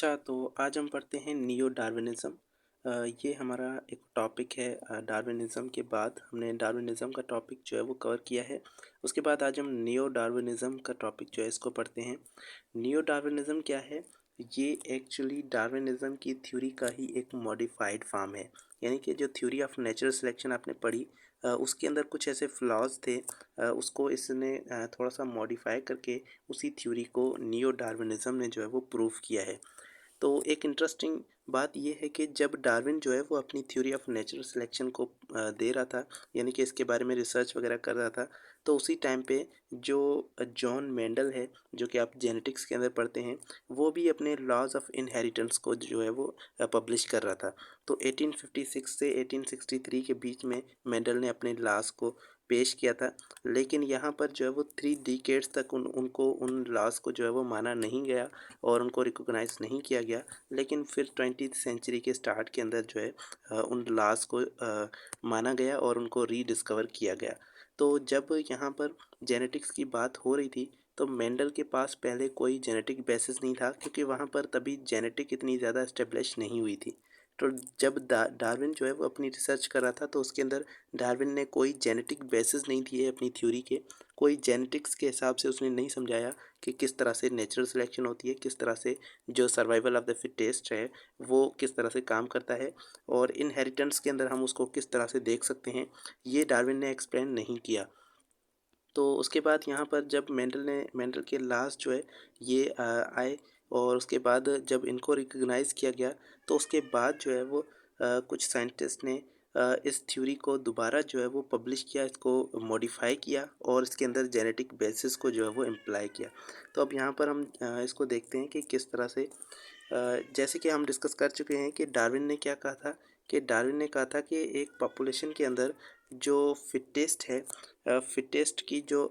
अच्छा, तो आज हम पढ़ते हैं नियो डार्विनिज़्म। ये हमारा एक टॉपिक है। डार्विनिज़्म के बाद हमने डार्विनिज़्म का टॉपिक जो है वो कवर किया है। उसके बाद आज हम नियो डार्विनिज़्म का टॉपिक जो है इसको पढ़ते हैं। नियो डार्विनिज़्म क्या है? ये एक्चुअली डार्विनिज़्म की थ्योरी का ही एक मॉडिफाइड फॉर्म है। यानी कि जो थ्योरी ऑफ नेचुरल सिलेक्शन आपने पढ़ी, उसके अंदर कुछ ऐसे फ्लॉज़ थे, उसको इसने थोड़ा-सा मॉडिफ़ाई करके उसी थ्योरी को नियो डार्विनिज़्म ने जो है वो प्रूव किया है। तो एक इंटरेस्टिंग बात ये है कि जब डार्विन जो है वो अपनी थ्योरी ऑफ नेचुरल सिलेक्शन को दे रहा था, यानी कि इसके बारे में रिसर्च वगैरह कर रहा था, तो उसी टाइम पे जो जॉन मेंडल है, जो कि आप जेनेटिक्स के अंदर पढ़ते हैं, वो भी अपने लॉज ऑफ इनहेरिटेंस को जो है वो पब्लिश कर रहा था। तो 1856 से 1863 के बीच में मेंडल ने अपने लॉज को पेश किया था। लेकिन यहाँ पर जो है वो 3 डिकेड्स तक उन लॉज को जो है वो माना नहीं गया और उनको रिकॉग्नाइज़ नहीं किया गया। लेकिन फिर 20th सेंचुरी के स्टार्ट के अंदर जो है उन लॉज को माना गया और उनको रीडिस्कवर किया गया। तो जब यहाँ पर जेनेटिक्स की बात हो रही थी, तो मेंडल के पास पहले कोई जेनेटिक बेसिस नहीं था, क्योंकि वहाँ पर तभी जेनेटिक इतनी ज़्यादा एस्टेब्लिश नहीं हुई थी। तो जब डार्विन जो है वो अपनी रिसर्च कर रहा था, तो उसके अंदर डार्विन ने कोई जेनेटिक बेसिस नहीं दिए अपनी थ्योरी के। कोई जेनेटिक्स के हिसाब से उसने नहीं समझाया कि किस तरह से नेचुरल सिलेक्शन होती है, किस तरह से जो सर्वाइवल ऑफ द फिटेस्ट है वो किस तरह से काम करता है, और इनहेरिटेंस के अंदर हम उसको किस तरह से देख सकते हैं, ये डार्विन ने एक्सप्लेन नहीं किया। तो उसके बाद यहाँ पर जब मेंडल के लास्ट जो है ये आए, और उसके बाद जब इनको रिकॉग्नाइज़ किया गया, तो उसके बाद जो है वो कुछ साइंटिस्ट ने इस थ्योरी को दोबारा जो है वो पब्लिश किया, इसको मॉडिफाई किया और इसके अंदर जेनेटिक बेसिस को जो है वो इम्प्लाई किया। तो अब यहाँ पर हम इसको देखते हैं कि किस तरह से, जैसे कि हम डिस्कस कर चुके हैं कि डार्विन ने क्या कहा था, कि डार्विन ने कहा था कि एक पॉपुलेशन के अंदर जो फिटेस्ट है, फिटेस्ट की जो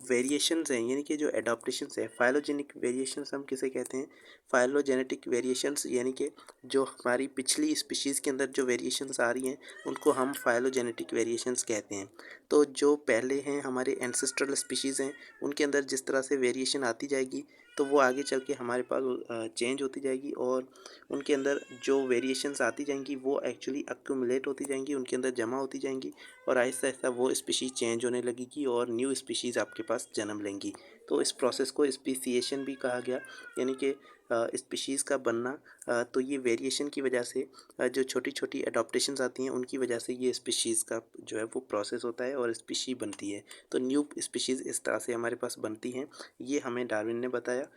वेरिएशंस हैं, यानी कि जो एडाप्टेशंस है, फाइलोजेनिक वेरिएशंस हम किसे कहते हैं? फाइलोजेनेटिक वेरिएशंस, यानी कि जो हमारी पिछली स्पीशीज़ के अंदर जो वेरिएशंस आ रही हैं, उनको हम फाइलोजेनेटिक वेरिएशंस कहते हैं। तो जो पहले हैं हमारे एंसेस्ट्रल स्पीशीज़ हैं, उनके अंदर जिस तरह से वेरिएशन आती जाएगी, तो वो आगे चल के हमारे पास चेंज होती जाएगी, और उनके अंदर जो वेरिएशंस आती जाएंगी वो एक्चुअली अक्यूमुलेट होती जाएंगी, उनके अंदर जमा होती जाएंगी, और आहिस्ता आहिस्ता वो स्पीशीज़ चेंज होने लगेगी और न्यू स्पीशीज़ आपके पास जन्म लेंगी। तो इस प्रोसेस को स्पीसिएशन भी कहा गया, यानी कि स्पीशीज़ का बनना। तो ये वेरिएशन की वजह से, जो छोटी छोटी अडॉप्टेशंस आती हैं उनकी वजह से ये स्पीशीज़ का जो है वो प्रोसेस होता है और स्पीशी बनती है। तो न्यू स्पीशीज़ इस तरह से हमारे पास बनती हैं, ये हमें डार्विन ने बताया।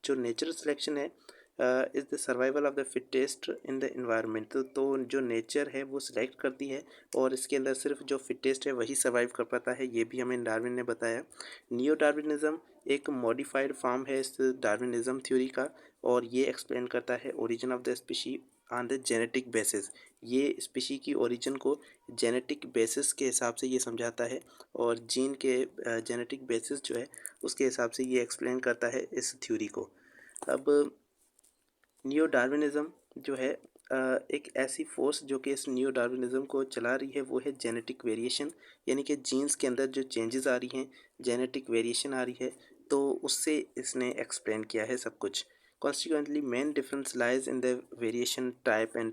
जो नेचुरल सिलेक्शन है, is the survival of the fittest in the environment. तो जो नेचर है वो सिलेक्ट करती है, और इसके अंदर सिर्फ जो फिटेस्ट है वही सर्वाइव कर पाता है, ये भी हमें डार्विन ने बताया। नियो डार्विनिज्म एक मॉडिफाइड फॉर्म है इस डार्विनिज्म थ्योरी का, और ये एक्सप्लेन करता है origin of the species on the genetic basis. ये स्पीशी की ओरिजिन को जेनेटिक बेसिस के हिसाब से ये समझाता है, और जीन के जेनेटिक बेसिस जो है उसके हिसाब से ये एक्सप्लेन करता है इस थ्योरी को। अब नियो डार्विनिज्म जो है, एक ऐसी फोर्स जो कि इस नियो डार्विनिज्म को चला रही है, वो है जेनेटिक वेरिएशन, यानी कि जीन्स के अंदर जो चेंजेस आ रही हैं, जेनेटिक वेरिएशन आ रही है, तो उससे इसने एक्सप्लेन किया है सब कुछ। Consequently main difference lies in the variation type and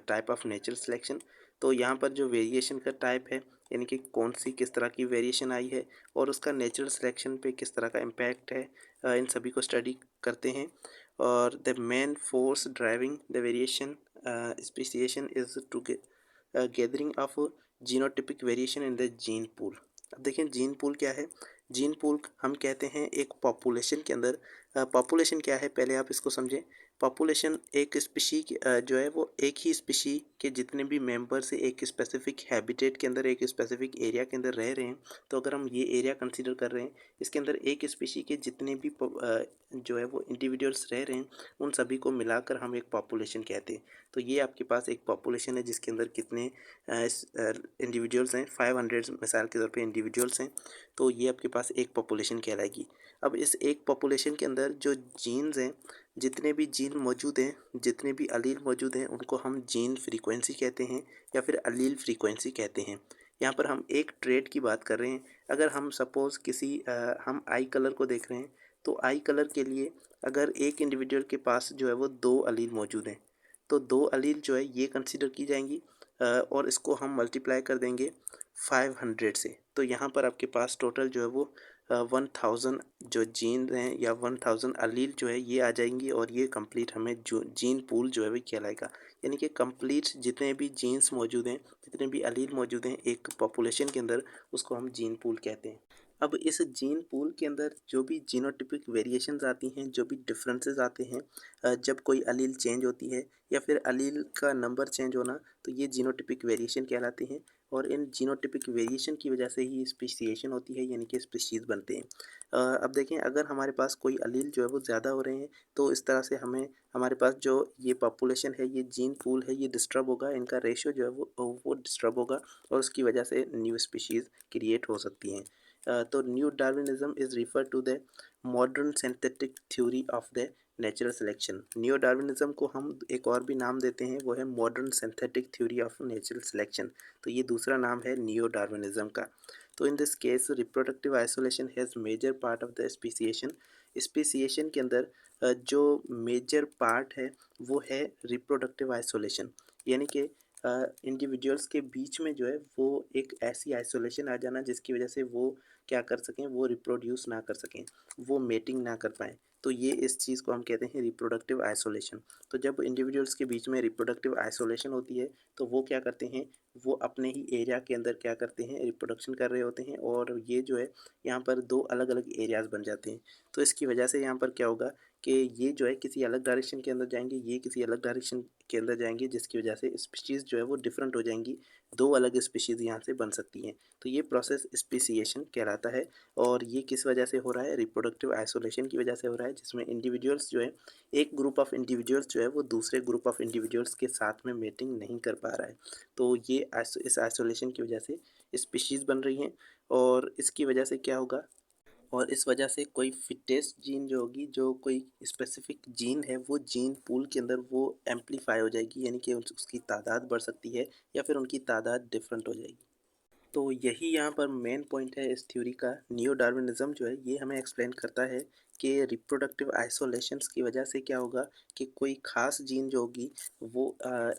type of natural selection. तो यहाँ पर जो वेरिएशन का टाइप है, यानी कि कौन सी किस तरह की वेरिएशन आई है, और उसका नेचुरल सिलेक्शन पे किस तरह का इम्पैक्ट है, इन सभी को स्टडी करते हैं। और the main force driving the variation speciation is to gathering of genotypic variation in the gene pool. अब देखें जीन पूल क्या है। जीन पूल हम कहते हैं एक पॉपुलेशन के अंदर, पॉपुलेशन क्या है पहले आप इसको समझें। पॉपुलेशन एक स्पीशी जो है वो एक ही स्पीशी के जितने भी मेंबर्स एक स्पेसिफिक हैबिटेट के अंदर, एक स्पेसिफिक एरिया के अंदर रह रहे हैं, तो अगर हम ये एरिया कंसीडर कर रहे हैं, इसके अंदर एक स्पीशी के जितने भी जो है वो इंडिविजुअल्स रह रहे हैं, उन सभी को मिलाकर हम एक पॉपुलेशन कहते हैं। तो ये आपके पास एक पॉपुलेशन है जिसके अंदर कितने इंडिविजुअल्स हैं, 500 मिसाल के तौर पे इंडिविजुअल्स हैं, तो ये आपके पास एक पॉपुलेशन कहलाएगी। अब इस एक पॉपुलेशन के अंदर जो जीन्स हैं, जितने भी जीन मौजूद हैं, जितने भी अलील मौजूद हैं, उनको हम जीन फ्रीक्वेंसी कहते हैं या फिर अलील फ्रीक्वेंसी कहते हैं। यहाँ पर हम एक ट्रेट की बात कर रहे हैं। अगर हम सपोज़ हम आई कलर को देख रहे हैं, तो आई कलर के लिए अगर एक इंडिविजुअल के पास जो है वो 2 अलील मौजूद हैं, तो 2 अलील जो है ये कंसीडर की जाएंगी और इसको हम मल्टीप्लाई कर देंगे 500 से। तो यहाँ पर आपके पास टोटल जो है वो 1000 जो जीन हैं या 1000 अलील जो है ये आ जाएंगी और ये कंप्लीट हमें जो जीन पूल जो है वो कहलाएगा। यानी कि कंप्लीट जितने भी जीन्स मौजूद हैं, जितने भी अलील मौजूद हैं एक पॉपुलेशन के अंदर, उसको हम जीन पूल कहते हैं। अब इस जीन पूल के अंदर जो भी जीनोटिपिक वेरिएशंस आती हैं, जो भी डिफरेंसेस आते हैं, जब कोई अलील चेंज होती है या फिर अलील का नंबर चेंज होना, तो ये जीनोटिपिक वेरिएशन कहलाते हैं और इन जीनोटिपिक वेरिएशन की वजह से ही स्पेसिएशन होती है, यानी कि स्पीशीज़ बनते हैं। अब देखें, अगर हमारे पास कोई अलील जो है वो ज़्यादा हो रहे हैं, तो इस तरह से हमें हमारे पास जो ये पॉपुलेशन है, ये जीन पूल है, ये डिस्टर्ब होगा, इनका रेशियो जो है वो डिस्टर्ब होगा और उसकी वजह से न्यू स्पीशीज़ क्रिएट हो सकती हैं। तो new Darwinism is refer to the modern synthetic theory of the natural selection. Neo Darwinism को हम एक और भी नाम देते हैं, वो है modern synthetic theory of natural selection. तो ये दूसरा नाम है नियो डार्विनिज्म का। तो in this case reproductive isolation has major part of the speciation. Speciation के अंदर जो मेजर पार्ट है वो है रिप्रोडक्टिव आइसोलेशन, यानी कि इंडिविजुअल्स के बीच में जो है वो एक ऐसी आइसोलेशन आ जाना जिसकी वजह से वो क्या कर सकें, वो रिप्रोड्यूस ना कर सकें, वो मेटिंग ना कर पाएँ। तो ये इस चीज़ को हम कहते हैं रिप्रोडक्टिव आइसोलेशन। तो जब इंडिविजुअल्स के बीच में रिप्रोडक्टिव आइसोलेशन होती है, तो वो क्या करते हैं, वो अपने ही एरिया के अंदर क्या करते हैं, रिप्रोडक्शन कर रहे होते हैं और ये जो है यहाँ पर 2 अलग-अलग एरियाज़ बन जाते हैं। तो इसकी वजह से यहाँ पर क्या होगा कि ये जो है किसी अलग डायरेक्शन के अंदर जाएँगे, ये किसी अलग डायरेक्शन के अंदर जाएँगे, जिसकी वजह से स्पीशीज़ जो है वो डिफरेंट हो जाएँगी। 2 अलग स्पीशीज़ यहाँ से बन सकती हैं। तो ये प्रोसेस स्पेसिएशन कहलाता है और ये किस वजह से हो रहा है, रिप्रोडक्टिव आइसोलेशन की वजह से हो रहा है, जिसमें इंडिविजुअल्स जो है, एक ग्रुप ऑफ इंडिविजुअल्स जो है वो दूसरे ग्रुप ऑफ इंडिविजुअल्स के साथ में मेटिंग नहीं कर पा रहा है। तो ये इस आइसोलेशन की वजह से स्पीशीज़ बन रही हैं और इसकी वजह से क्या होगा, और इस वजह से कोई फिटेस्ट जीन जो होगी, जो कोई स्पेसिफिक जीन है, वो जीन पूल के अंदर वो एम्प्लीफाई हो जाएगी, यानी कि उसकी तादाद बढ़ सकती है या फिर उनकी तादाद डिफरेंट हो जाएगी। तो यही यहाँ पर मेन पॉइंट है इस थ्योरी का। नियो डार्विनिज्म जो है ये हमें एक्सप्लेन करता है कि रिप्रोडक्टिव आइसोलेशंस की वजह से क्या होगा कि कोई ख़ास जीन जो होगी वो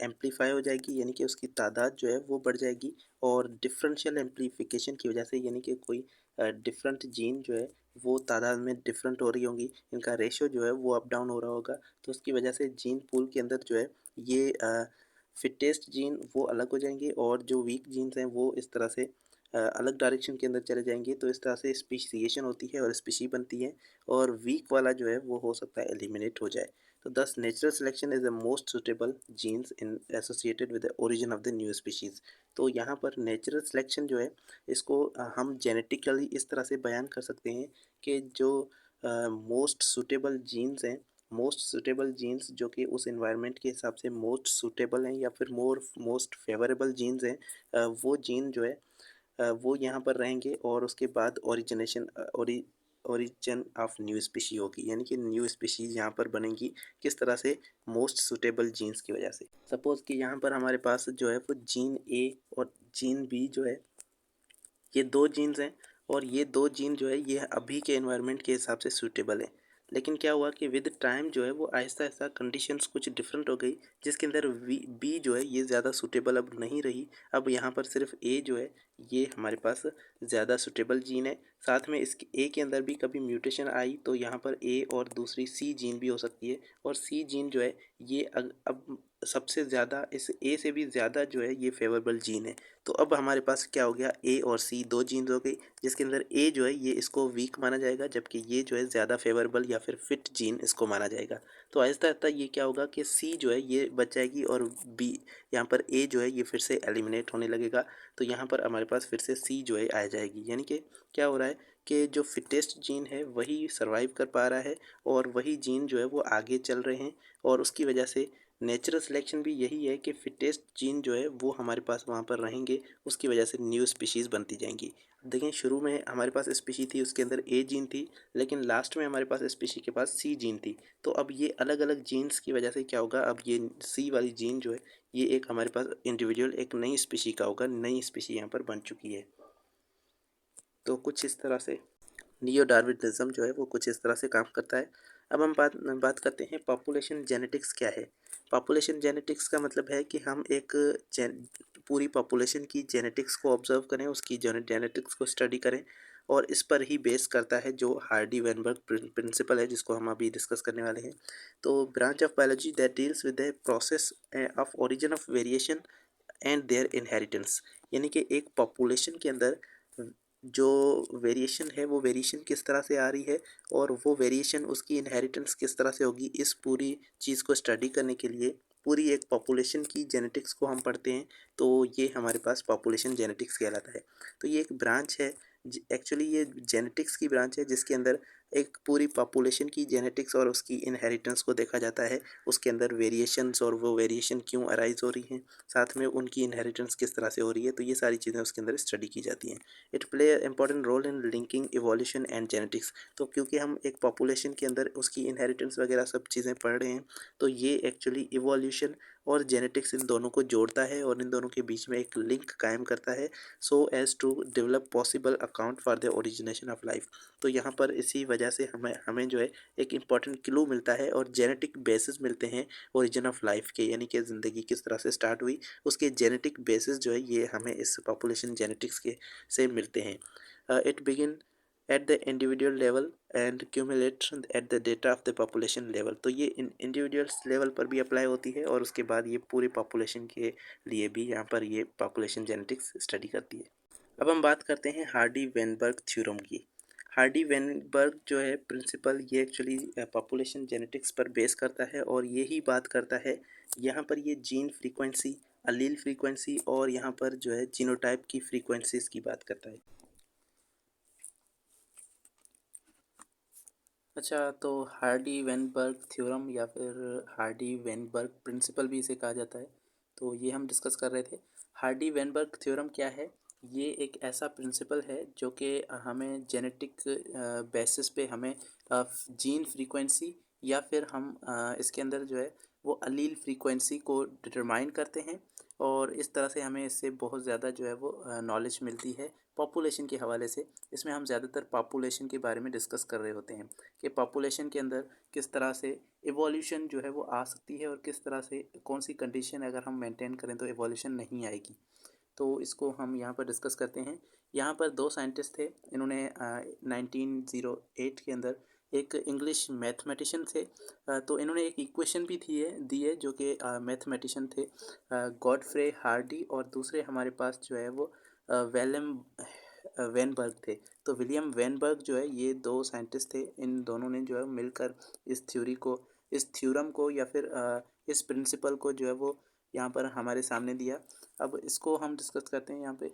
एम्प्लीफाई हो जाएगी, यानी कि उसकी तादाद जो है वो बढ़ जाएगी और डिफरेंशियल एम्प्लीफिकेशन की वजह से, यानी कि कोई डिफरेंट जीन जो है वो तादाद में डिफरेंट हो रही होंगी, इनका रेशियो जो है वो अप डाउन हो रहा होगा। तो उसकी वजह से जीन पूल के अंदर जो है ये फिटेस्ट जीन वो अलग हो जाएंगे और जो वीक जीन्स हैं वो इस तरह से अलग डायरेक्शन के अंदर चले जाएंगे। तो इस तरह से स्पीशिएशन होती है और स्पीशी बनती है और वीक वाला जो है वो हो सकता है एलिमिनेट हो जाए। तो thus natural selection is the most suitable genes in associated with the origin of the new species. तो यहाँ पर नेचुरल सिलेक्शन जो है इसको हम जेनेटिकली इस तरह से बयान कर सकते हैं कि जो मोस्ट सुटेबल जीन्स हैं, मोस्ट सूटेबल जीन्स जो कि उस एनवायरनमेंट के हिसाब से मोस्ट सूटेबल हैं या फिर मोस्ट फेवरेबल जीन्स हैं, वो जीन जो है वो यहाँ पर रहेंगे और उसके बाद ओरिजिन ऑफ न्यू स्पीशी होगी, यानी कि न्यू स्पीशीज़ यहाँ पर बनेंगी। किस तरह से, मोस्ट सूटेबल जीन्स की वजह से। सपोज़ कि यहाँ पर हमारे पास जो है वो जीन ए और जीन बी जो है, ये 2 जीन्स हैं और ये 2 जीन जो है ये अभी के एनवायरनमेंट के हिसाब से सूटेबल है। लेकिन क्या हुआ कि विद टाइम जो है वो आहिस्ता-आहिस्ता कंडीशंस कुछ डिफरेंट हो गई, जिसके अंदर बी जो है ये ज़्यादा सूटेबल अब नहीं रही। अब यहाँ पर सिर्फ ए जो है ये हमारे पास ज़्यादा सूटेबल जीन है। साथ में इसके ए के अंदर भी कभी म्यूटेशन आई तो यहाँ पर ए और दूसरी सी जीन भी हो सकती है और सी जीन जो है ये अब सबसे ज़्यादा इस ए से भी ज़्यादा जो है ये फेवरेबल जीन है। तो अब हमारे पास क्या हो गया, ए और सी 2 जीन्स हो गई, जिसके अंदर ए जो है ये इसको वीक माना जाएगा, जबकि ये जो है ज़्यादा फेवरेबल या फिर फिट जीन इसको माना जाएगा। तो आहिस्ता-आहिस्ता ये क्या होगा कि सी जो है ये बच जाएगी और बी, यहाँ पर ए जो है ये फिर से एलिमिनेट होने लगेगा। तो यहाँ पर हमारे पास फिर से सी जो है आ जाएगी, यानी कि क्या हो रहा है कि जो फिटेस्ट जीन है वही सर्वाइव कर पा रहा है और वही जीन जो है वो आगे चल रहे हैं और उसकी वजह से नेचुरल सिलेक्शन भी यही है कि फिटेस्ट जीन जो है वो हमारे पास वहाँ पर रहेंगे, उसकी वजह से न्यू स्पीशीज़ बनती जाएंगी। देखें, शुरू में हमारे पास स्पीशी थी, उसके अंदर ए जीन थी, लेकिन लास्ट में हमारे पास स्पीशी के पास सी जीन थी। तो अब ये अलग अलग जीन्स की वजह से क्या होगा, अब ये सी वाली जीन जो है ये एक हमारे पास इंडिविजुअल एक नई स्पीशी का होगा, नई स्पीशी यहाँ पर बन चुकी है। तो कुछ इस तरह से नियो डार्विनिज्म जो है वो कुछ इस तरह से काम करता है। अब हम बात करते हैं पॉपुलेशन जेनेटिक्स क्या है। पॉपुलेशन जेनेटिक्स का मतलब है कि हम एक पूरी पॉपुलेशन की जेनेटिक्स को ऑब्जर्व करें, उसकी जेनेटिक्स को स्टडी करें, और इस पर ही बेस करता है जो हार्डी वेनबर्ग प्रिंसिपल है, जिसको हम अभी डिस्कस करने वाले हैं। तो branch of biology that deals with the process of origin of variation and their inheritance, यानी कि एक पॉपुलेशन के अंदर जो वेरिएशन है वो वेरिएशन किस तरह से आ रही है, और वो वेरिएशन उसकी इनहेरिटेंस किस तरह से होगी, इस पूरी चीज़ को स्टडी करने के लिए पूरी एक पॉपुलेशन की जेनेटिक्स को हम पढ़ते हैं। तो ये हमारे पास पॉपुलेशन जेनेटिक्स कहलाता है। तो ये एक ब्रांच है, एक्चुअली ये जेनेटिक्स की ब्रांच है जिसके अंदर एक पूरी पॉपुलेशन की जेनेटिक्स और उसकी इनहेरिटेंस को देखा जाता है, उसके अंदर वेरिएशंस और वो वेरिएशन क्यों अराइज हो रही हैं, साथ में उनकी इनहेरिटेंस किस तरह से हो रही है, तो ये सारी चीज़ें उसके अंदर स्टडी की जाती हैं। It play important role in linking evolution and genetics. तो क्योंकि हम एक पॉपुलेशन के अंदर उसकी इनहेरिटेंस वगैरह सब चीज़ें पढ़ रहे हैं, तो ये एक्चुअली इवोल्यूशन और जेनेटिक्स इन दोनों को जोड़ता है और इन दोनों के बीच में एक लिंक कायम करता है, so as to develop possible account for the origination of life. तो यहाँ पर इसी वजह से हमें हमें जो है एक इम्पॉर्टेंट क्लू मिलता है और जेनेटिक बेसिस मिलते हैं ओरिजिन ऑफ लाइफ के, यानी कि ज़िंदगी किस तरह से स्टार्ट हुई, उसके जेनेटिक बेसिस जो है ये हमें इस पॉपुलेशन जेनेटिक्स के से मिलते हैं। It begin at the individual level and cumulate at the data of the population level. तो ये इंडिविजुअल्स लेवल पर भी अप्लाई होती है और उसके बाद ये पूरी पॉपुलेशन के लिए भी यहाँ पर ये पॉपुलेशन जेनेटिक्स स्टडी करती है। अब हम बात करते हैं हार्डी वेनबर्ग थ्योरम की। हार्डी वेनबर्ग जो है प्रिंसिपल, ये एक्चुअली पॉपुलेशन जेनेटिक्स पर बेस करता है और यही बात करता है, यहाँ पर ये जीन फ्रीक्वेंसी, अलील फ्रीक्वेंसी और यहाँ पर जो है जीनोटाइप की फ्रीक्वेंसीज की बात करता है। अच्छा, तो हार्डी वेनबर्ग थ्योरम या फिर हार्डी वेनबर्ग प्रिंसिपल भी इसे कहा जाता है, तो ये हम डिस्कस कर रहे थे। हार्डी वेनबर्ग थ्योरम क्या है? ये एक ऐसा प्रिंसिपल है जो कि हमें जेनेटिक बेसिस पे हमें जीन फ्रीक्वेंसी या फिर हम इसके अंदर जो है वो अलील फ्रीक्वेंसी को डिटरमाइन करते हैं, और इस तरह से हमें इससे बहुत ज़्यादा जो है वो नॉलेज मिलती है पॉपुलेशन के हवाले से। इसमें हम ज़्यादातर पॉपुलेशन के बारे में डिस्कस कर रहे होते हैं कि पॉपुलेशन के अंदर किस तरह से इवोल्यूशन जो है वो आ सकती है और किस तरह से कौन सी कंडीशन अगर हम मेंटेन करें तो इवोल्यूशन नहीं आएगी। तो इसको हम यहाँ पर डिस्कस करते हैं। यहाँ पर दो साइंटिस्ट थे, इन्होंने 1908 के अंदर एक इंग्लिश मैथमेटिशियन थे, तो इन्होंने एक इक्वेशन भी दी है जो कि मैथमेटिशियन थे गॉडफ्रे हार्डी, और दूसरे हमारे पास जो है वो विलियम वेनबर्ग थे। तो विलियम वेनबर्ग जो है ये दो साइंटिस्ट थे, इन दोनों ने जो है मिलकर इस थ्योरी को, इस थ्योरम को या फिर इस प्रिंसिपल को जो है वो यहाँ पर हमारे सामने दिया। अब इसको हम डिस्कस करते हैं यहाँ पे,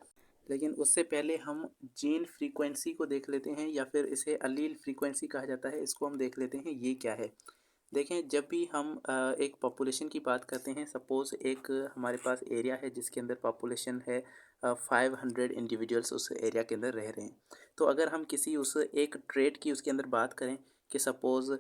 लेकिन उससे पहले हम जीन फ्रीक्वेंसी को देख लेते हैं या फिर इसे अलील फ्रीक्वेंसी कहा जाता है, इसको हम देख लेते हैं ये क्या है। देखें, जब भी हम एक पॉपुलेशन की बात करते हैं, सपोज़ एक हमारे पास एरिया है जिसके अंदर पॉपुलेशन है 500 इंडिविजुअल्स उस एरिया के अंदर रह रहे हैं। तो अगर हम किसी उस एक ट्रेट की उसके अंदर बात करें कि सपोज़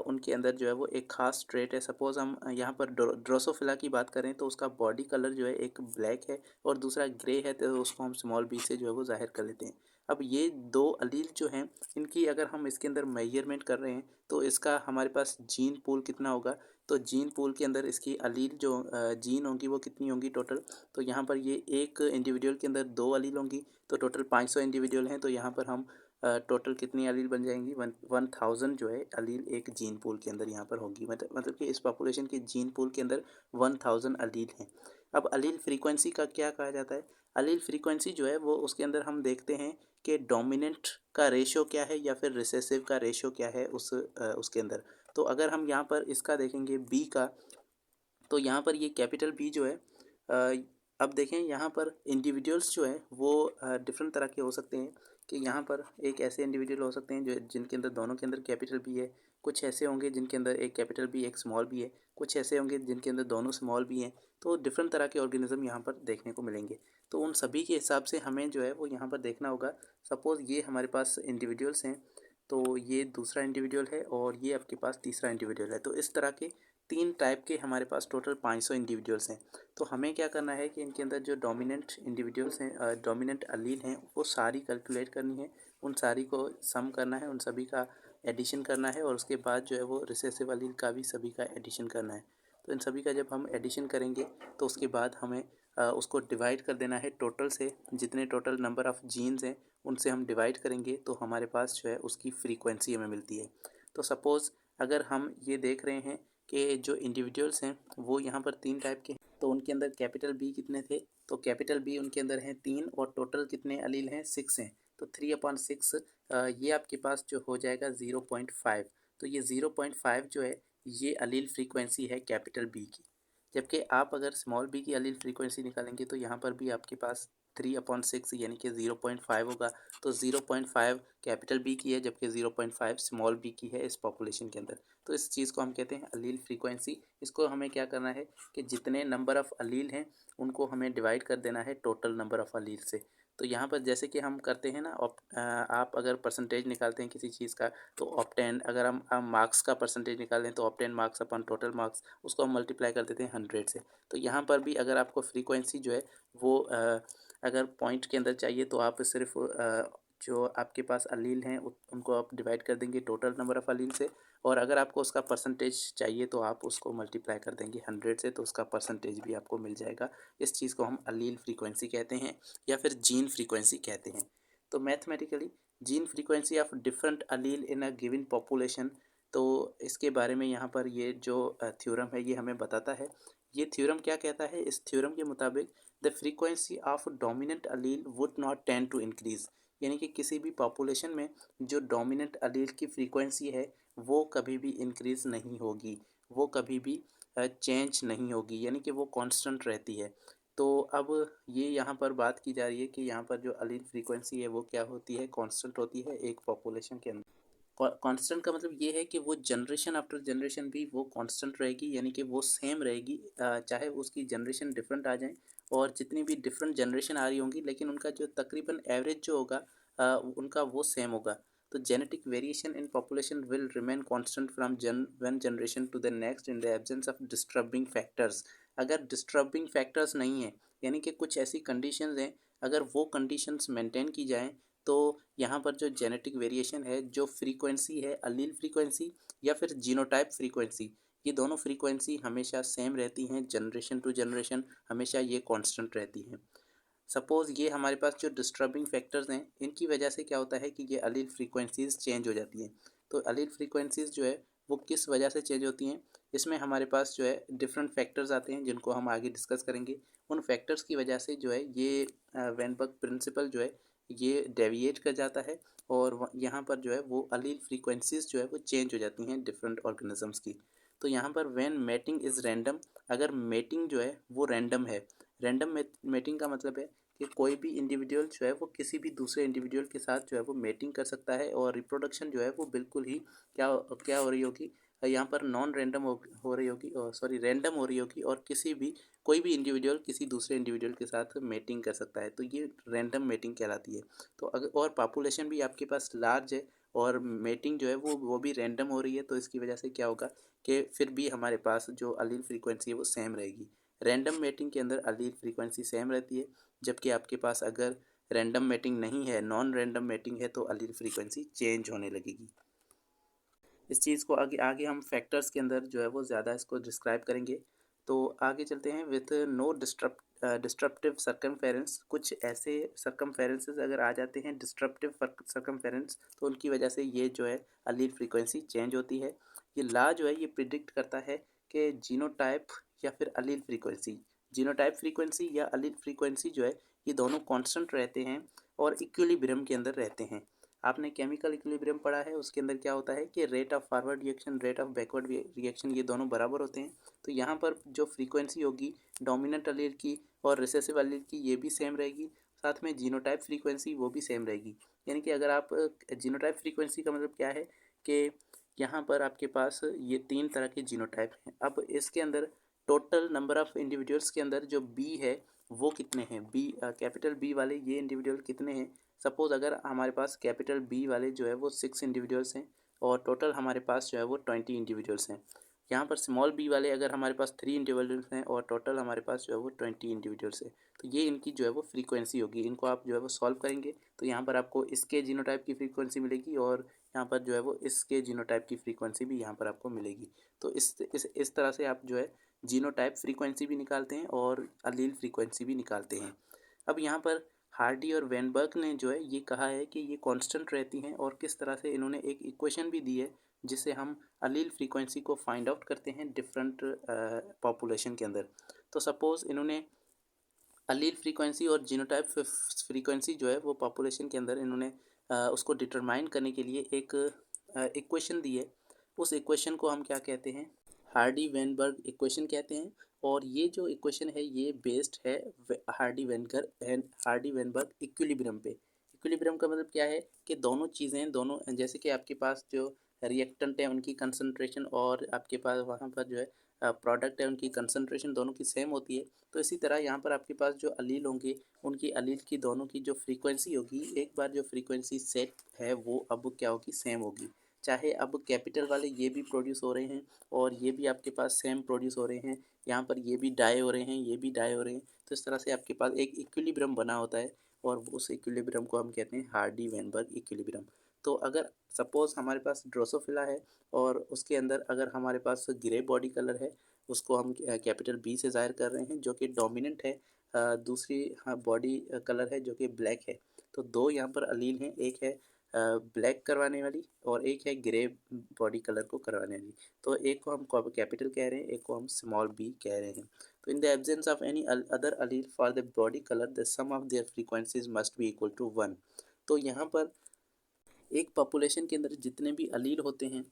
उनके अंदर जो है वो एक ख़ास ट्रेट है, सपोज़ हम यहाँ पर ड्रोसोफिला की बात करें तो उसका बॉडी कलर जो है एक ब्लैक है और दूसरा ग्रे है, तो उसको हम स्मॉल बी से जो है वो ज़ाहिर कर लेते हैं। अब ये दो अलील जो हैं, इनकी अगर हम इसके अंदर मेजरमेंट कर रहे हैं तो इसका हमारे पास जीन पूल कितना होगा, तो जीन पूल के अंदर इसकी अलील जो जीन होंगी वो कितनी होंगी टोटल। तो यहाँ पर ये एक इंडिविजुअल के अंदर दो अलील होंगी, तो टोटल 500 इंडिविजुअल हैं, तो यहाँ पर हम टोटल कितनी अलील बन जाएंगी, 1000 जो है अलील एक जीन पूल के अंदर यहाँ पर होगी। मतलब कि इस पॉपुलेशन के जीन पूल के अंदर 1000 अलील हैं। अब अलील फ्रीक्वेंसी का क्या कहा जाता है? अलील फ्रीक्वेंसी जो है वो उसके अंदर हम देखते हैं कि डोमिनेंट का रेशो क्या है या फिर रिसेसिव का रेशो क्या है उसके अंदर। तो अगर हम यहाँ पर इसका देखेंगे बी का, तो यहाँ पर ये कैपिटल बी जो है अब देखें यहाँ पर इंडिविजुअल्स जो हैं वो डिफरेंट तरह के हो सकते हैं, कि यहाँ पर एक ऐसे इंडिविजुअल हो सकते हैं जो जिनके अंदर दोनों के अंदर कैपिटल बी है, कुछ ऐसे होंगे जिनके अंदर एक कैपिटल बी एक स्मॉल बी है, कुछ ऐसे होंगे जिनके अंदर दोनों स्मॉल बी हैं। तो डिफरेंट तरह के ऑर्गेनिज्म यहाँ पर देखने को मिलेंगे, तो उन सभी के हिसाब से हमें जो है वो यहाँ पर देखना होगा। सपोज़ ये हमारे पास इंडिविजुअल्स हैं, तो ये दूसरा इंडिविजुअल है और ये आपके पास तीसरा इंडिविजुअल है, तो इस तरह के 3 टाइप के हमारे पास टोटल 500 इंडिविजुअल्स हैं। तो हमें क्या करना है कि इनके अंदर जो डोमिनेंट इंडिविजुअल्स हैं, डोमिनेंट अलील हैं, वो सारी कैलकुलेट करनी है, उन सारी को सम करना है, उन सभी का एडिशन करना है और उसके बाद जो है वो रिसेसिव एलील का भी सभी का एडिशन करना है। तो इन सभी का जब हम एडिशन करेंगे तो उसके बाद हमें उसको डिवाइड कर देना है टोटल से, जितने टोटल नंबर ऑफ़ जीन्स हैं उनसे हम डिवाइड करेंगे तो हमारे पास जो है उसकी फ्रीक्वेंसी हमें मिलती है। तो सपोज़ अगर हम ये देख रहे हैं कि जो इंडिविजुअल्स हैं वो यहाँ पर 3 टाइप के हैं, तो उनके अंदर कैपिटल बी कितने थे, तो कैपिटल बी उनके अंदर हैं 3 और टोटल कितने एलील हैं 6 हैं। तो 3/6 ये आपके पास जो हो जाएगा 0.5। तो ये 0.5 जो है ये एलील फ्रीक्वेंसी है कैपिटल बी की। जबकि आप अगर स्मॉल बी की एलील फ्रीक्वेंसी निकालेंगे तो यहाँ पर भी आपके पास 3/6 यानी कि 0.5 होगा। तो 0.5 कैपिटल बी की है जबकि 0.5 स्मॉल बी की है इस पॉपुलेशन के अंदर। तो इस चीज़ को हम कहते हैं एलील फ्रीक्वेंसी। इसको हमें क्या करना है कि जितने नंबर ऑफ़ एलील हैं उनको हमें डिवाइड कर देना है टोटल नंबर ऑफ़ एलील से। तो यहाँ पर जैसे कि हम करते हैं ना, आप अगर परसेंटेज निकालते हैं किसी चीज़ का तो ऑप्टेन, अगर हम मार्क्स का परसेंटेज निकालें तो ऑप्टेन मार्क्स अपन टोटल मार्क्स, उसको हम मल्टीप्लाई कर देते हैं 100 से। तो यहाँ पर भी अगर आपको फ्रीक्वेंसी जो है वो अगर पॉइंट के अंदर चाहिए तो आप सिर्फ जो आपके पास एलील हैं उनको आप डिवाइड कर देंगे टोटल नंबर ऑफ़ एलील से, और अगर आपको उसका परसेंटेज चाहिए तो आप उसको मल्टीप्लाई कर देंगे 100 से, तो उसका परसेंटेज भी आपको मिल जाएगा। इस चीज़ को हम एलील फ्रीक्वेंसी कहते हैं या फिर जीन फ्रीक्वेंसी कहते हैं। तो mathematically gene frequency of different allele in a given population, तो इसके बारे में यहाँ पर ये जो थ्योरम है ये हमें बताता है। ये थ्योरम क्या कहता है, इस थ्योरम के मुताबिक the frequency of dominant allele would not tend to increase, यानी कि किसी भी पॉपुलेशन में जो डोमिनेंट एलील की फ्रीक्वेंसी है वो कभी भी इंक्रीज़ नहीं होगी, वो कभी भी चेंज नहीं होगी, यानी कि वो कांस्टेंट रहती है। तो अब ये यहाँ पर बात की जा रही है कि यहाँ पर जो एलील फ्रीक्वेंसी है वो क्या होती है, कांस्टेंट होती है एक पॉपुलेशन के अंदर। कांस्टेंट का मतलब ये है कि वो जनरेशन आफ्टर जनरेशन भी वो कांस्टेंट रहेगी, यानी कि वो सेम रहेगी, चाहे उसकी जनरेशन डिफरेंट आ जाए और जितनी भी डिफरेंट जनरेशन आ रही होंगी लेकिन उनका जो तकरीबन एवरेज जो होगा उनका वो सेम होगा। तो genetic variation in population will remain constant from one generation to the next in the absence of disturbing factors. अगर डिस्टर्बिंग फैक्टर्स नहीं है, यानी कि कुछ ऐसी कंडीशंस हैं, अगर वो कंडीशंस मेंटेन की जाएँ तो यहाँ पर जो जेनेटिक वेरिएशन है, जो फ्रीक्वेंसी है अलील फ्रीक्वेंसी या फिर जीनोटाइप फ्रीक्वेंसी, ये दोनों फ्रीक्वेंसी हमेशा सेम रहती हैं, जनरेशन टू जनरेशन हमेशा ये कांस्टेंट रहती हैं। सपोज़ ये हमारे पास जो डिस्टर्बिंग फैक्टर्स हैं इनकी वजह से क्या होता है कि ये अलील फ्रीक्वेंसीज़ चेंज हो जाती हैं। तो अलील फ्रीक्वेंसीज़ जो है वो किस वजह से चेंज होती हैं, इसमें हमारे पास जो है डिफरेंट फैक्टर्स आते हैं जिनको हम आगे डिस्कस करेंगे। उन फैक्टर्स की वजह से जो है ये वेनबर्ग प्रिंसिपल जो है ये डेविएट कर जाता है और यहाँ पर जो है वो अलील फ्रीक्वेंसीज़ जो है वो चेंज हो जाती हैं डिफरेंट ऑर्गेनिजम्स की। तो यहाँ पर व्हेन मेटिंग इज़ रैंडम, अगर मेटिंग जो है वो रैंडम है, रैंडम मेटिंग का मतलब है कि कोई भी इंडिविजुअल जो है वो किसी भी दूसरे इंडिविजुअल के साथ जो है वो मेटिंग कर सकता है और रिप्रोडक्शन जो है वो बिल्कुल ही क्या क्या हो रही होगी, यहाँ पर नॉन रैंडम हो रही होगी, सॉरी रैंडम हो रही होगी, और किसी भी कोई भी इंडिविजुअल किसी दूसरे इंडिविजुअल के साथ मेटिंग कर सकता है, तो ये रैंडम मेटिंग कहलाती है। तो अगर और पॉपुलेशन भी आपके पास लार्ज है और मेटिंग जो है वो भी रैंडम हो रही है, तो इसकी वजह से क्या होगा कि फिर भी हमारे पास जो अलील फ्रीक्वेंसी है वो सेम रहेगी। रैंडम मेटिंग के अंदर अलील फ्रीक्वेंसी सेम रहती है, जबकि आपके पास अगर रैंडम मेटिंग नहीं है, नॉन रैंडम मेटिंग है, तो अलील फ्रीक्वेंसी चेंज होने लगेगी। इस चीज़ को आगे आगे हम फैक्टर्स के अंदर जो है वो ज़्यादा इसको डिस्क्राइब करेंगे। तो आगे चलते हैं विथ नो डिस्ट्रप्टिव सर्कमफेरेंस। कुछ ऐसे सर्कमफेरेंसेस अगर आ जाते हैं डिस्ट्रप्टिव सर्कमफेरेंस, तो उनकी वजह से ये जो है अलील फ्रीक्वेंसी चेंज होती है। ये लॉ जो है ये प्रिडिक्ट करता है कि जीनोटाइप या फिर अलील फ्रीक्वेंसी, जीनोटाइप फ्रीक्वेंसी या अलील फ्रीक्वेंसी जो है ये दोनों कांस्टेंट रहते हैं और इक्विलिब्रियम के अंदर रहते हैं। आपने केमिकल इक्विलिब्रियम पढ़ा है, उसके अंदर क्या होता है कि rate of forward reaction, rate of backward reaction, ये दोनों बराबर होते हैं। तो यहाँ पर जो फ्रीक्वेंसी होगी डोमिनेंट एलील की और रिसेसिव एलील की ये भी सेम रहेगी, साथ में जीनोटाइप फ्रीक्वेंसी वो भी सेम रहेगी। यानी कि अगर आप जीनोटाइप फ्रीक्वेंसी का मतलब क्या है कि यहाँ पर आपके पास ये 3 तरह के जीनोटाइप हैं। अब इसके अंदर टोटल नंबर ऑफ़ इंडिविजुअल्स के अंदर जो बी है वो कितने हैं, बी कैपिटल बी वाले ये इंडिविजुअल कितने हैं। सपोज़ अगर हमारे पास कैपिटल बी वाले जो है वो 6 इंडिविजुअल्स हैं और टोटल हमारे पास जो है वो 20 इंडिविजुअल्स हैं। यहाँ पर स्मॉल बी वाले अगर हमारे पास 3 इंडिविजुअल्स हैं और टोटल हमारे पास जो है वो 20 इंडिविजुअल्स है, तो ये इनकी जो है वो फ्रीक्वेंसी होगी। इनको आप जो है वो सॉल्व करेंगे तो यहाँ पर आपको इसके जीनोटाइप की फ्रीक्वेंसी मिलेगी और यहाँ पर जो है वो इसके जीनोटाइप की फ्रीक्वेंसी भी यहाँ पर आपको मिलेगी। तो इस तरह से आप जो है जीनोटाइप फ्रीक्वेंसी भी निकालते हैं और अलील फ्रीक्वेंसी भी निकालते हैं। अब यहाँ पर हार्डी और वेनबर्ग ने जो है ये कहा है कि ये कांस्टेंट रहती हैं, और किस तरह से इन्होंने एक इक्वेशन भी दी है जिससे हम अलील फ्रीक्वेंसी को फाइंड आउट करते हैं डिफरेंट पॉपुलेशन के अंदर। तो सपोज़ इन्होंने अलील फ्रीक्वेंसी और जीनोटाइप फ्रीक्वेंसी जो है वो पॉपुलेशन के अंदर इन्होंने उसको डिटरमाइन करने के लिए एक इक्वेशन दी है। उस इक्वेशन को हम क्या कहते हैं, हार्डी वेनबर्ग इक्वेशन कहते हैं। और ये जो इक्वेशन है ये बेस्ड है हार्डी वेनबर्ग इक्विलिब्रियम पे। इक्विलिब्रियम का मतलब क्या है कि दोनों चीज़ें, दोनों जैसे कि आपके पास जो रिएक्टेंट है उनकी कंसंट्रेशन और आपके पास वहाँ पर जो है प्रोडक्ट है उनकी कंसंट्रेशन दोनों की सेम होती है। तो इसी तरह यहाँ पर आपके पास जो अलील होंगे उनकी अलील की दोनों की जो फ्रीक्वेंसी होगी, एक बार जो फ्रीक्वेंसी सेट है वो अब क्या होगी, सेम होगी। चाहे अब कैपिटल वाले ये भी प्रोड्यूस हो रहे हैं और ये भी आपके पास सेम प्रोड्यूस हो रहे हैं, यहाँ पर ये भी डाई हो रहे हैं, ये भी डाई हो रहे हैं। तो इस तरह से आपके पास एक इक्विलिब्रियम बना होता है और उस इक्विलिब्रियम को हम कहते हैं हार्डी वेनबर्ग इक्विलिब्रियम। तो अगर सपोज़ हमारे पास ड्रोसोफिला है और उसके अंदर अगर हमारे पास ग्रे बॉडी कलर है, उसको हम कैपिटल बी से ज़ाहिर कर रहे हैं जो कि डोमिनेंट है। दूसरी हाँ बॉडी कलर है जो कि ब्लैक है। तो दो यहाँ पर अलील हैं, एक है ब्लैक करवाने वाली और एक है ग्रे बॉडी कलर को करवाने वाली। तो एक को हम कैपिटल कह रहे हैं, एक को हम स्मॉल बी कह रहे हैं। तो in the absence of any other allele for the body colour the sum of their frequencies must be equal to 1। तो यहाँ पर एक पॉपुलेशन के अंदर जितने भी अलील होते हैं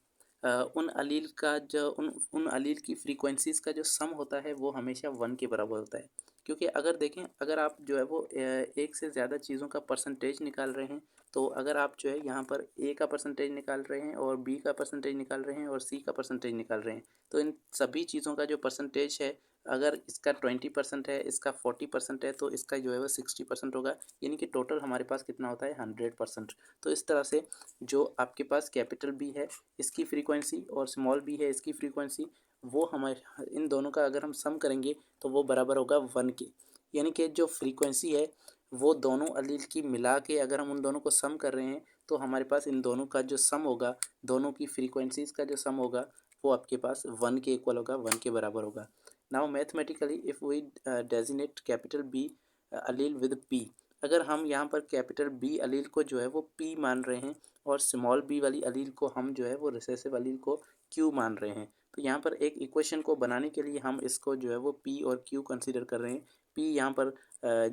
उन अलील का जो उन अलील की फ्रीक्वेंसीज़ का जो सम होता है वो हमेशा 1 के बराबर होता है। क्योंकि अगर देखें, अगर आप जो है वो एक से ज़्यादा चीज़ों का परसेंटेज निकाल रहे हैं, तो अगर आप जो है यहाँ पर ए का परसेंटेज निकाल रहे हैं और बी का परसेंटेज निकाल रहे हैं और सी का परसेंटेज निकाल रहे हैं, तो इन सभी चीज़ों का जो परसेंटेज है, अगर इसका 20% है, इसका 40% है, तो इसका जो है वो 60% होगा। यानी कि टोटल हमारे पास कितना होता है, 100%। तो इस तरह से जो आपके पास कैपिटल बी है इसकी फ्रीक्वेंसी और स्मॉल बी है इसकी फ्रीक्वेंसी, वो हमारे इन दोनों का अगर हम सम करेंगे तो वो बराबर होगा 1 के। यानी कि जो फ्रीक्वेंसी है वो दोनों अलील की मिला के अगर हम उन दोनों को सम कर रहे हैं तो हमारे पास इन दोनों का जो सम होगा, दोनों की फ्रीक्वेंसीज़ का जो सम होगा वो आपके पास 1 के इक्वल होगा, 1 के बराबर होगा। Now mathematically if we designate capital B allele with p, अगर हम यहाँ पर कैपिटल बी अलील को जो है वो पी मान रहे हैं और स्मॉल बी वाली अलील को हम जो है वो रिसेसिव अलील को क्यू मान रहे हैं, तो यहाँ पर एक इक्वेशन को बनाने के लिए हम इसको जो है वो पी और क्यू कंसीडर कर रहे हैं। पी यहाँ पर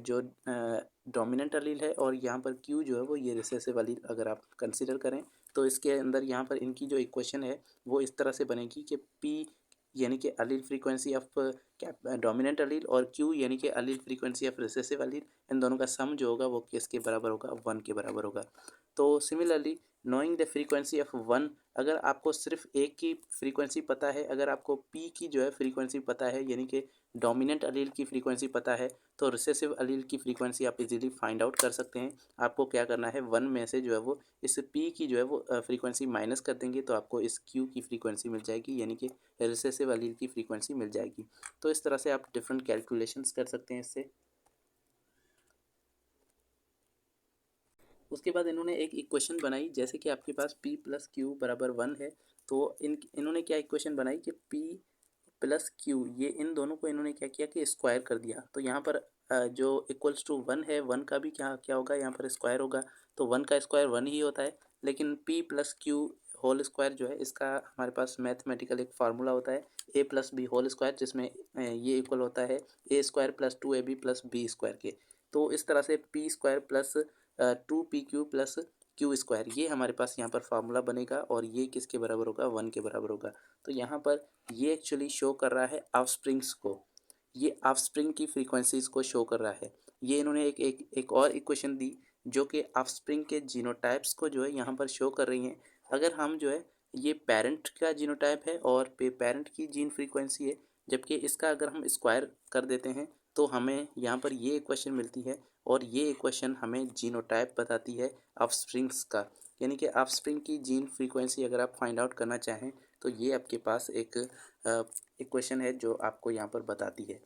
जो डोमिनेंट अलील है और यहाँ पर क्यू जो है वो ये रिसेसिव अलील अगर आप कंसीडर करें, तो इसके अंदर यहाँ पर इनकी जो इक्वेशन है वो इस तरह से बनेगी कि पी यानी कि अलील फ्रीक्वेंसी ऑफ डोमिनेंट अलील और क्यू यानी कि अलील फ्रीक्वेंसी ऑफ रिसेसिव अलील, इन दोनों का सम जो होगा वो किसके बराबर होगा, 1 के बराबर होगा। तो similarly knowing the frequency of 1, अगर आपको सिर्फ एक की फ्रीक्वेंसी पता है, अगर आपको पी की जो है फ्रीक्वेंसी पता है यानी कि डोमिनेंट अलील की फ्रीक्वेंसी पता है, तो रिसेसिव अलील की फ्रीक्वेंसी आप इजीली फाइंड आउट कर सकते हैं। आपको क्या करना है, 1 में से जो है वो इस पी की जो है वो फ्रीक्वेंसी माइनस कर देंगे तो आपको इस क्यू की फ्रीक्वेंसी मिल जाएगी यानी कि रिसेसिव अलील की फ्रीक्वेंसी मिल जाएगी। तो इस तरह से आप डिफरेंट कैलकुलेशंस कर सकते हैं इससे। उसके बाद इन्होंने एक इक्वेशन बनाई, जैसे कि आपके पास p प्लस क्यू बराबर 1 है, तो इन्होंने क्या इक्वेशन बनाई कि p प्लस क्यू, ये इन दोनों को इन्होंने क्या किया कि स्क्वायर कर दिया। तो यहाँ पर जो इक्वल्स टू 1 है, 1 का भी क्या क्या होगा, यहाँ पर स्क्वायर होगा। तो 1 का स्क्वायर 1 ही होता है, लेकिन p plus Q whole square जो है इसका हमारे पास मैथमेटिकल एक फार्मूला होता है a plus B whole square, जिसमें ये इक्वल होता है a square plus 2ab plus B square के। तो इस तरह से P square plus 2pq plus Q square, ये हमारे पास यहाँ पर फार्मूला बनेगा और ये किसके बराबर होगा, 1 के बराबर होगा। तो यहाँ पर ये एक्चुअली शो कर रहा है ऑफस्प्रिंग्स को, ये ऑफस्प्रिंग की फ्रीक्वेंसीज़ को शो कर रहा है। ये इन्होंने एक और इक्वेशन दी जो कि ऑफस्प्रिंग के जीनोटाइप्स को जो है यहाँ पर शो कर रही हैं। अगर हम जो है ये पेरेंट का जीनोटाइप है और पेरेंट की जीन फ्रीक्वेंसी है, जबकि इसका अगर हम स्क्वायर कर देते हैं तो हमें यहाँ पर ये इक्वेशन मिलती है और ये इक्वेशन हमें जीनोटाइप बताती है ऑफस्प्रिंग्स का। यानी कि ऑफस्प्रिंग की जीन फ्रीक्वेंसी अगर आप फाइंड आउट करना चाहें तो ये आपके पास एक इक्वेशन है जो आपको यहाँ पर बताती है।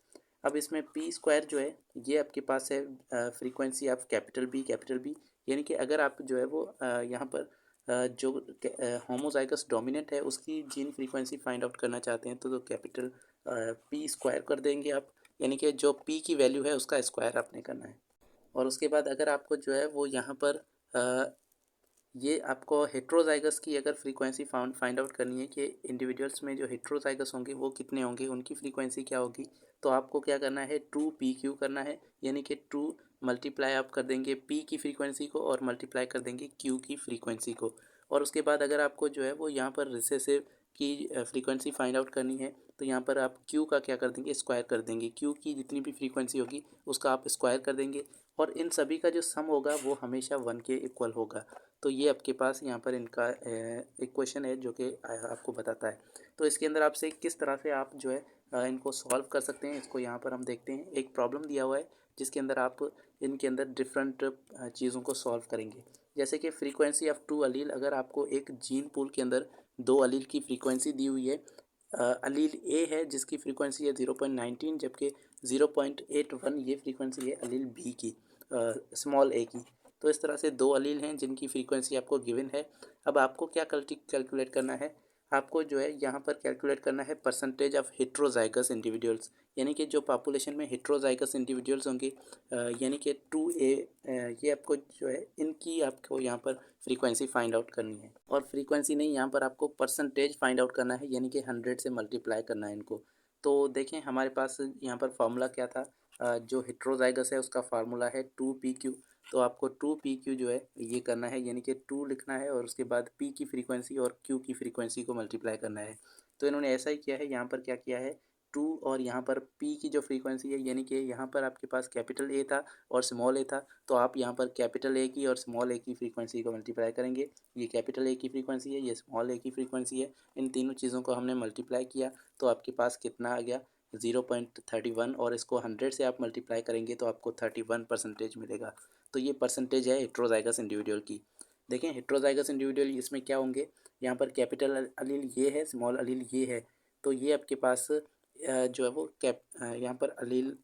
अब इसमें पी स्क्वायर जो है ये आपके पास है फ्रीक्वेंसी ऑफ कैपिटल बी, यानी कि अगर आप जो है वो यहाँ पर जो होमोजाइगस डोमिनेंट है उसकी जीन फ्रीक्वेंसी फाइंड आउट करना चाहते हैं तो कैपिटल पी स्क्वायर कर देंगे आप, यानी कि जो पी की वैल्यू है उसका स्क्वायर आपने करना है। और उसके बाद अगर आपको जो है वो यहाँ पर ये आपको हेट्रोजाइगस की अगर फ्रीक्वेंसी फाइंड आउट करनी है कि इंडिविजुअल्स में जो हेट्रोजाइगस होंगे वो कितने होंगे, उनकी फ्रीक्वेंसी क्या होगी, तो आपको क्या करना है, टू पी क्यू करना है, यानी कि टू मल्टीप्लाई आप कर देंगे पी की फ्रीक्वेंसी को और मल्टीप्लाई कर देंगे क्यू की फ्रीक्वेंसी को। और उसके बाद अगर आपको जो है वो यहाँ पर रिसेसिव की फ्रीक्वेंसी फाइंड आउट करनी है तो यहाँ पर आप क्यू का क्या कर देंगे, स्क्वायर कर देंगे, क्यू की जितनी भी फ्रीक्वेंसी होगी उसका आप स्क्वायर कर देंगे और इन सभी का जो सम होगा वो हमेशा 1 के इक्वल होगा। तो ये आपके पास यहाँ पर इनका एक क्वेश्चन है जो कि आपको बताता है। तो इसके अंदर आपसे किस तरह से आप जो है इनको सॉल्व कर सकते हैं, इसको यहाँ पर हम देखते हैं। एक प्रॉब्लम दिया हुआ है जिसके अंदर आप इनके अंदर डिफरेंट चीज़ों को सॉल्व करेंगे। जैसे कि फ्रीक्वेंसी ऑफ टू अलील, अगर आपको एक जीन पूल के अंदर दो अलील की फ्रीक्वेंसी दी हुई है, अलील ए है जिसकी फ्रीक्वेंसी है 0.19 जबकि 0.81 ये फ्रीक्वेंसी है अलील बी की, स्मॉल ए की। तो इस तरह से दो अलील हैं जिनकी फ्रीक्वेंसी आपको गिवन है। अब आपको क्या कैलकुलेट करना है, आपको जो है यहाँ पर कैलकुलेट करना है परसेंटेज ऑफ हेट्रोजाइगस इंडिविजुअल्स, यानी कि जो पॉपुलेशन में हेट्रोजाइगस इंडिविजुअल्स होंगे, यानी कि 2A, ये आपको जो है इनकी आपको यहाँ पर फ्रीक्वेंसी फाइंड आउट करनी है। और फ्रीक्वेंसी नहीं, यहाँ पर आपको परसेंटेज फाइंड आउट करना है, यानी कि 100 से मल्टीप्लाई करना है इनको। तो देखें हमारे पास यहाँ पर फार्मूला क्या था, जो हेट्रोजाइगस है उसका फार्मूला है 2PQ। तो आपको 2PQ जो है ये करना है, यानी कि 2 लिखना है और उसके बाद P की फ्रीक्वेंसी और Q की फ्रीक्वेंसी को मल्टीप्लाई करना है। तो इन्होंने ऐसा ही किया है, यहाँ पर क्या किया है, 2 और यहाँ पर P की जो फ्रीक्वेंसी है, यानी कि यहाँ पर आपके पास कैपिटल A था और स्मॉल a था, तो आप यहाँ पर कैपिटल A की और स्मॉल a की फ्रीक्वेंसी को मल्टीप्लाई करेंगे। ये कैपिटल A की फ्रीक्वेंसी है, ये स्मॉल a की फ्रीक्वेंसी है, इन तीनों चीज़ों को हमने मल्टीप्लाई किया तो आपके पास कितना आ गया, 0.31, और इसको 100 से आप मल्टीप्लाई करेंगे तो आपको 31% मिलेगा। तो ये परसेंटेज है हेट्रोजाइगस इंडिविजुअल की। देखें हेट्रोजाइगस इंडिविजुअल इसमें क्या होंगे, यहाँ पर कैपिटल अलील ये है, स्मॉल अलील ये है, तो ये आपके पास जो है वो यहाँ पर अलील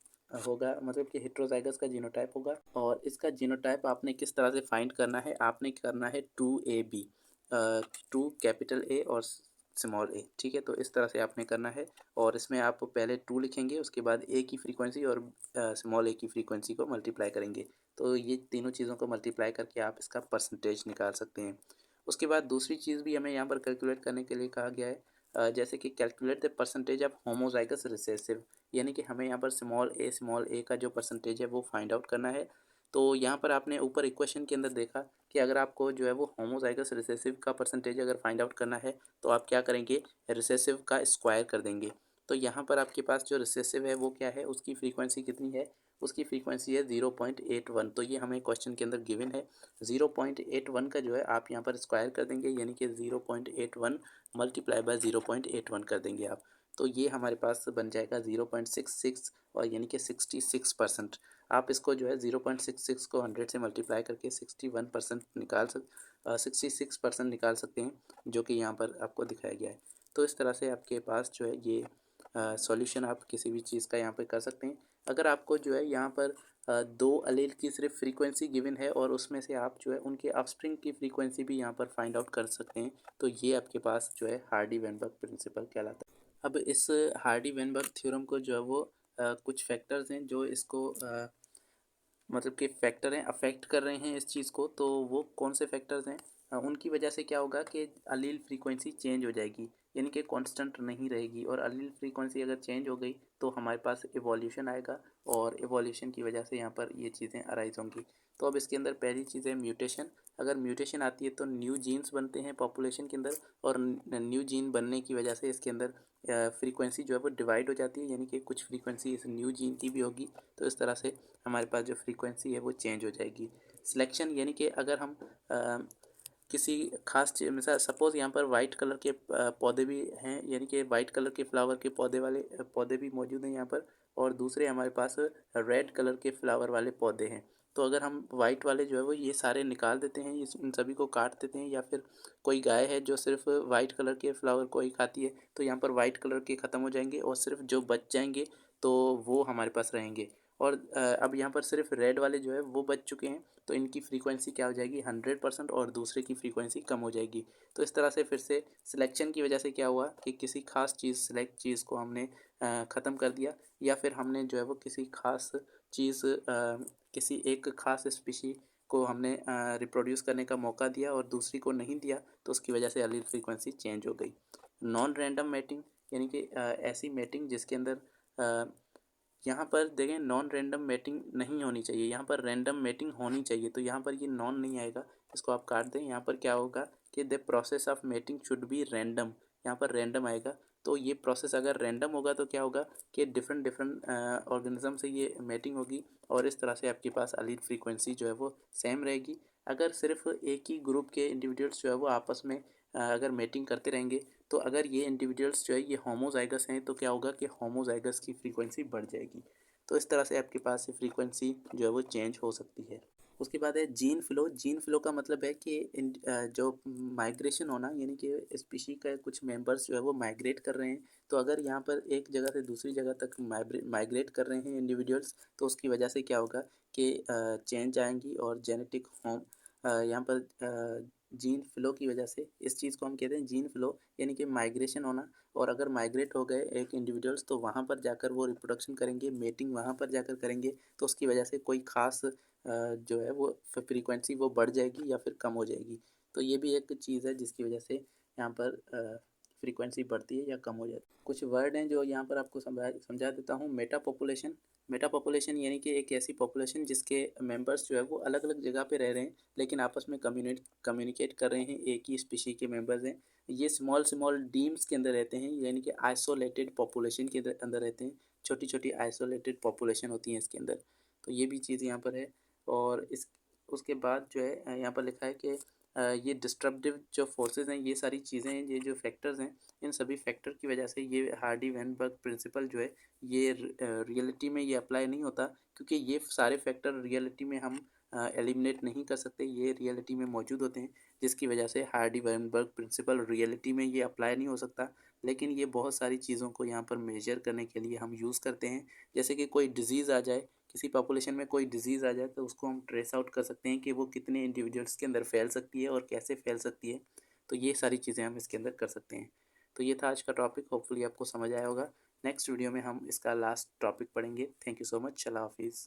होगा, मतलब कि हेट्रोजाइगस का जीनोटाइप होगा। और इसका जीनोटाइप आपने किस तरह से फाइंड करना है, आपने करना है 2AB, 2 कैपिटल A और स्मॉल a, ठीक है। तो इस तरह से आपने करना है और इसमें आप पहले 2 लिखेंगे, उसके बाद a की फ्रीक्वेंसी और स्मॉल a की फ्रीक्वेंसी को मल्टीप्लाई करेंगे। तो ये तीनों चीज़ों को मल्टीप्लाई करके आप इसका परसेंटेज निकाल सकते हैं। उसके बाद दूसरी चीज़ भी हमें यहाँ पर कैलकुलेट करने के लिए कहा गया है, जैसे कि calculate the percentage of homozygous recessive, यानी कि हमें यहाँ पर स्मॉल ए का जो परसेंटेज है वो फाइंड आउट करना है। तो यहाँ पर आपने ऊपर इक्वेशन के अंदर देखा कि अगर आपको जो है वो होमोजाइगस रिसेसिव का परसेंटेज अगर फाइंड आउट करना है तो आप क्या करेंगे, रिसेसिव का स्क्वायर कर देंगे। तो यहाँ पर आपके पास जो रिसेसिव है वो क्या है, उसकी फ्रीक्वेंसी कितनी है, उसकी फ्रीक्वेंसी है 0.81। तो ये हमें क्वेश्चन के अंदर गिवन है। 0.81 का जो है आप यहाँ पर स्क्वायर कर देंगे, यानी कि 0.81 मल्टीप्लाई बाय 0.81 कर देंगे आप। तो ये हमारे पास बन जाएगा 0.66, और यानी कि 66%। आप इसको जो है 0.66 को 100 से मल्टीप्लाई करके 66% निकाल सकते हैं, जो कि यहाँ पर आपको दिखाया गया है। तो इस तरह से आपके पास जो है ये सॉल्यूशन आप किसी भी चीज़ का यहाँ पर कर सकते हैं। अगर आपको जो है यहाँ पर दो अलील की सिर्फ फ्रीक्वेंसी गिवन है और उसमें से आप जो है उनके ऑफस्प्रिंग की फ्रीक्वेंसी भी यहाँ पर फाइंड आउट कर सकते हैं, तो ये आपके पास जो है हार्डी वेनबर्ग प्रिंसिपल कहलाता है। अब इस हार्डी वेनबर्ग थ्योरम को जो है वो कुछ फैक्टर्स हैं जो इसको मतलब कि फैक्टर हैं अफेक्ट कर रहे हैं इस चीज़ को, तो वो कौन से फैक्टर्स हैं, उनकी वजह से क्या होगा कि अलील फ्रीक्वेंसी चेंज हो जाएगी, यानी कि कांस्टेंट नहीं रहेगी। और अलील फ्रीक्वेंसी अगर चेंज हो गई तो हमारे पास एवोल्यूशन आएगा और एवोल्यूशन की वजह से यहाँ पर ये चीज़ें अराइज होंगी। तो अब इसके अंदर पहली चीज़ है म्यूटेशन। अगर म्यूटेशन आती है तो न्यू जीन्स बनते हैं पॉपुलेशन के अंदर, और न्यू जीन बनने की वजह से इसके अंदर फ्रीक्वेंसी जो है वो डिवाइड हो जाती है, यानी कि कुछ फ्रीक्वेंसी इस न्यू जीन की भी होगी। तो इस तरह से हमारे पास जो फ्रीक्वेंसी है वो चेंज हो जाएगी। सिलेक्शन, यानी कि अगर हम किसी खास चीज़, मिसाल सपोज़ यहाँ पर वाइट कलर के पौधे भी हैं, यानी कि वाइट कलर के फ्लावर के पौधे वाले पौधे भी मौजूद हैं यहाँ पर, और दूसरे हमारे पास रेड कलर के फ्लावर वाले पौधे हैं। तो अगर हम वाइट वाले जो है वो ये सारे निकाल देते हैं, इन सभी को काट देते हैं, या फिर कोई गाय है जो सिर्फ वाइट कलर के फ्लावर को ही खाती है, तो यहाँ पर वाइट कलर के ख़त्म हो जाएंगे और सिर्फ जो बच जाएंगे तो वो हमारे पास रहेंगे। और अब यहाँ पर सिर्फ रेड वाले जो है वो बच चुके हैं, तो इनकी फ्रीक्वेंसी क्या हो जाएगी 100% और दूसरे की फ्रीक्वेंसी कम हो जाएगी। तो इस तरह से फिर से सिलेक्शन की वजह से क्या हुआ कि किसी खास चीज़ को हमने ख़त्म कर दिया, या फिर हमने जो है वो किसी खास चीज़ किसी एक खास स्पीशी को हमने रिप्रोड्यूस करने का मौका दिया और दूसरी को नहीं दिया, तो उसकी वजह से एलील फ्रीक्वेंसी चेंज हो गई। नॉन रैंडम मैटिंग यानी कि ऐसी मैटिंग जिसके अंदर यहाँ पर देखें नॉन रैंडम मैटिंग नहीं होनी चाहिए, यहाँ पर रैंडम मैटिंग होनी चाहिए, तो यहाँ पर ये नॉन नहीं आएगा, इसको आप काट दें। यहाँ पर क्या होगा कि the process of mating should be random, यहाँ पर रैंडम आएगा। तो ये प्रोसेस अगर रैंडम होगा तो क्या होगा कि डिफरेंट डिफरेंट ऑर्गेनिज्म से ये मैटिंग होगी और इस तरह से आपके पास एलील फ्रीक्वेंसी जो है वो सेम रहेगी। अगर सिर्फ एक ही ग्रुप के इंडिविजुअल्स जो है वो आपस में अगर मैटिंग करते रहेंगे, तो अगर ये इंडिविजुअल्स जो है ये होमोजाइगस हैं, तो क्या होगा कि होमोजाइगस की फ्रीक्वेंसी बढ़ जाएगी। तो इस तरह से आपके पास फ्रीक्वेंसी जो है वो चेंज हो सकती है। उसके बाद है जीन फ्लो। जीन फ्लो का मतलब है कि जो माइग्रेशन होना, यानी कि स्पीशी का कुछ मेंबर्स जो है वो माइग्रेट कर रहे हैं। तो अगर यहाँ पर एक जगह से दूसरी जगह तक माइग्रेट कर रहे हैं इंडिविजुअल्स, तो उसकी वजह से क्या होगा कि चेंज आएंगी और जेनेटिक होम यहाँ पर जीन फ्लो की वजह से इस चीज़ को हम कहते हैं जीन फ्लो, यानी कि माइग्रेशन होना। और अगर माइग्रेट हो गए एक इंडिविजुअल्स, तो वहाँ पर जाकर वो रिप्रोडक्शन करेंगे, मेटिंग वहाँ पर जाकर करेंगे, तो उसकी वजह से कोई ख़ास जो है वो फ्रीक्वेंसी वो बढ़ जाएगी या फिर कम हो जाएगी। तो ये भी एक चीज़ है जिसकी वजह से यहाँ पर फ्रीक्वेंसी बढ़ती है या कम हो जाती है। कुछ वर्ड हैं जो यहाँ पर आपको समझा देता हूँ। Meta population. मेटा पॉपुलेशन यानी कि एक ऐसी पॉपुलेशन जिसके मेंबर्स जो है वो अलग अलग जगह पे रह रहे हैं, लेकिन आपस में कम्युनिकेट कर रहे हैं, एक ही स्पीशी के मेंबर्स हैं। ये स्मॉल स्मॉल डीम्स के अंदर रहते हैं, यानी कि आइसोलेटेड पॉपुलेशन के अंदर रहते हैं। छोटी छोटी आइसोलेटेड पॉपुलेशन होती हैं इसके अंदर। तो ये भी चीज़ यहाँ पर है। और इस उसके बाद जो है यहाँ पर लिखा है कि ये डिस्ट्रप्टिव जो फोर्सेस हैं, ये सारी चीज़ें हैं, ये जो फैक्टर्स हैं, इन सभी फैक्टर की वजह से ये हार्डी वेनबर्ग प्रिंसिपल जो है ये रियलिटी में ये अप्लाई नहीं होता, क्योंकि ये सारे फैक्टर रियलिटी में हम एलिमिनेट नहीं कर सकते, ये रियलिटी में मौजूद होते हैं, जिसकी वजह से हार्डी वेनबर्ग प्रिंसिपल रियलिटी में ये अप्लाई नहीं हो सकता। लेकिन ये बहुत सारी चीज़ों को यहाँ पर मेजर करने के लिए हम यूज़ करते हैं। जैसे कि कोई डिज़ीज़ आ जाए, किसी पॉपुलेशन में कोई डिज़ीज़ आ जाए, तो उसको हम ट्रेस आउट कर सकते हैं कि वो कितने इंडिविजुअल्स के अंदर फैल सकती है और कैसे फैल सकती है। तो ये सारी चीज़ें हम इसके अंदर कर सकते हैं। तो ये था आज का टॉपिक, होपफुली आपको समझ आया होगा। नेक्स्ट वीडियो में हम इसका लास्ट टॉपिक पढ़ेंगे। Thank you so much. अल्लाह हाफिज़।